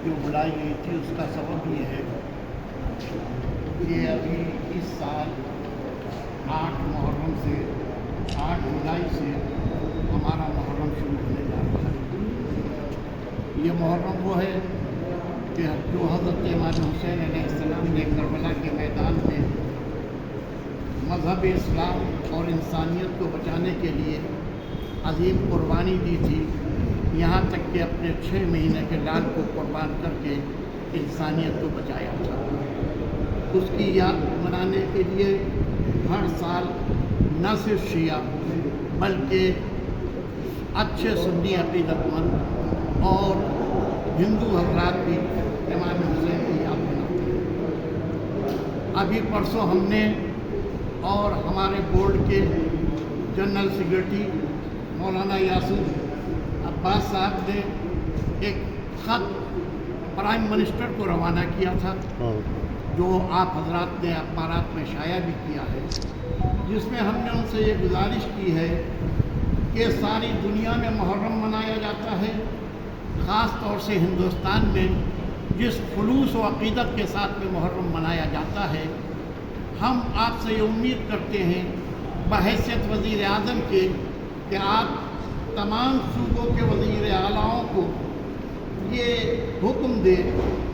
جو بلائی گئی تھی اس کا سبب یہ ہے کہ ابھی اس سال 8 محرم سے 8 جولائی سے ہمارا محرم شروع ہونے جا رہا ہے۔ یہ محرم وہ ہے کہ جو حضرت امام حسین علیہ السلام نے کربلا کے میدان میں مذہب اسلام اور انسانیت کو بچانے کے لیے عظیم قربانی دی تھی، یہاں تک کہ اپنے 6 مہینے کے لال کو قربان کر کے انسانیت کو بچایا تھا۔ اس کی یاد منانے کے لیے ہر سال نہ صرف شیعہ بلکہ اچھے سنی عقیدت مند اور ہندو حضرات بھی امام حسین کی یاد مناتے ہیں۔ ابھی پرسوں ہم نے اور ہمارے بورڈ کے جنرل سیکرٹری مولانا یاسر عباس صاحب نے ایک خط پرائم منسٹر کو روانہ کیا تھا، جو آپ حضرات نے اخبارات میں شائع بھی کیا ہے، جس میں ہم نے ان سے یہ گزارش کی ہے کہ ساری دنیا میں محرم منایا جاتا ہے، خاص طور سے ہندوستان میں جس خلوص و عقیدت کے ساتھ میں محرم منایا جاتا ہے، ہم آپ سے یہ امید کرتے ہیں بحیثیت وزیر اعظم کے کہ آپ تمام صوبوں کے وزیر اعلیٰ کو یہ حکم دے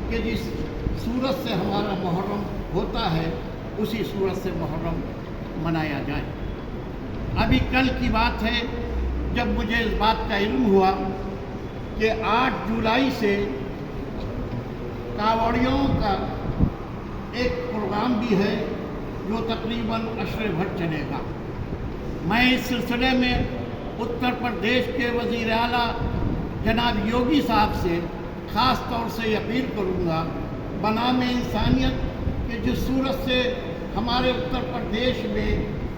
کہ جس صورت سے ہمارا محرم ہوتا ہے اسی صورت سے محرم منایا جائے۔ ابھی کل کی بات ہے جب مجھے اس بات کا علم ہوا کہ 8 جولائی سے کاوڑیوں کا ایک پروگرام بھی ہے جو تقریباً عشرے بھر چلے گا۔ میں اس سلسلے میں اتر پردیش کے وزیر اعلیٰ جناب یوگی صاحب سے خاص طور سے یہ اپیل کروں گا بنام انسانیت کہ جس صورت سے ہمارے اتر پردیش میں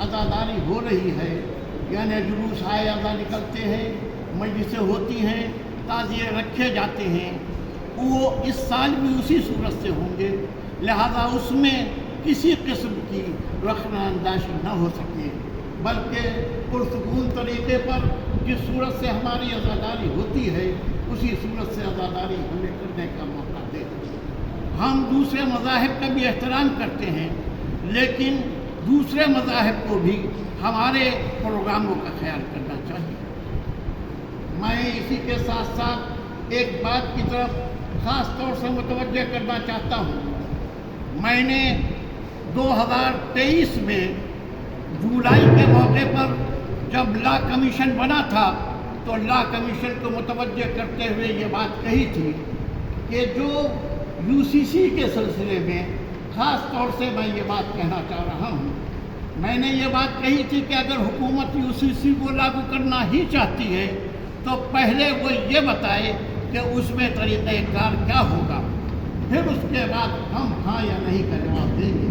عزاداری ہو رہی ہے، یعنی جلوس عزا نکلتے ہیں، مجلسیں ہوتی ہیں، تعزیے رکھے جاتے ہیں، وہ اس سال بھی اسی صورت سے ہوں گے، لہذا اس میں کسی قسم کی رخنہ اندازی نہ ہو سکے، بلکہ پرسکون طریقے پر جس صورت سے ہماری عزاداری ہوتی ہے اسی صورت سے عزاداری ہمیں کرنے کا موقع دے۔ ہم دوسرے مذاہب کا بھی احترام کرتے ہیں، لیکن دوسرے مذاہب کو بھی ہمارے پروگراموں کا خیال کرنا چاہیے۔ میں اسی کے ساتھ ساتھ ایک بات کی طرف خاص طور سے متوجہ کرنا چاہتا ہوں۔ میں نے 2023 میں جولائی کے موقع پر جب لا کمیشن بنا تھا تو لا کمیشن کو متوجہ کرتے ہوئے یہ بات کہی تھی کہ جو UCC کے سلسلے میں خاص طور سے میں یہ بات کہنا چاہ رہا ہوں، میں نے یہ بات کہی تھی کہ اگر حکومت UCC کو لاگو کرنا ہی چاہتی ہے تو پہلے وہ یہ بتائے کہ اس میں طریقہ کار کیا ہوگا، پھر اس کے بعد ہم ہاں یا نہیں کا جواب دیں گے۔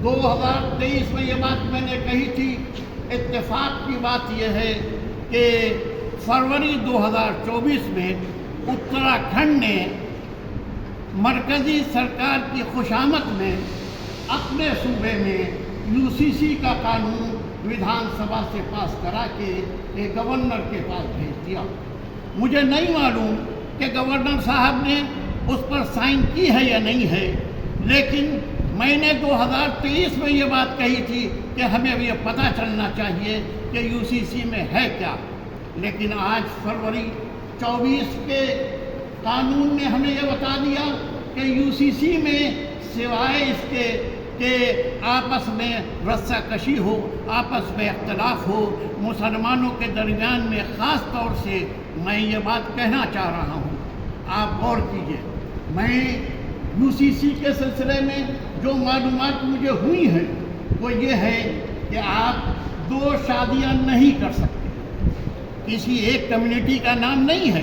2023 میں یہ بات میں نے کہی تھی۔ اتفاق کی بات یہ ہے کہ فروری 2024 میں اتراکھنڈ نے مرکزی سرکار کی خوشامد میں اپنے صوبے میں UCC کا قانون ودھان سبھا سے پاس کرا کے ایک گورنر کے پاس بھیج دیا۔ مجھے نہیں معلوم کہ گورنر صاحب نے اس پر سائن کی ہے یا نہیں ہے، لیکن میں نے 2023 میں یہ بات کہی تھی کہ ہمیں اب یہ پتہ چلنا چاہیے کہ UCC میں ہے کیا، لیکن آج فروری 24 کے قانون نے ہمیں یہ بتا دیا کہ UCC میں سوائے اس کے کہ آپس میں رسہ کشی ہو، آپس میں اختلاف ہو مسلمانوں کے درمیان میں، خاص طور سے میں یہ بات کہنا چاہ رہا ہوں، آپ غور کیجئے، میں UCC کے سلسلے میں جو معلومات مجھے ہوئی ہیں وہ یہ ہے کہ آپ 2 شادیاں نہیں کر سکتے۔ کسی ایک کمیونٹی کا نام نہیں ہے،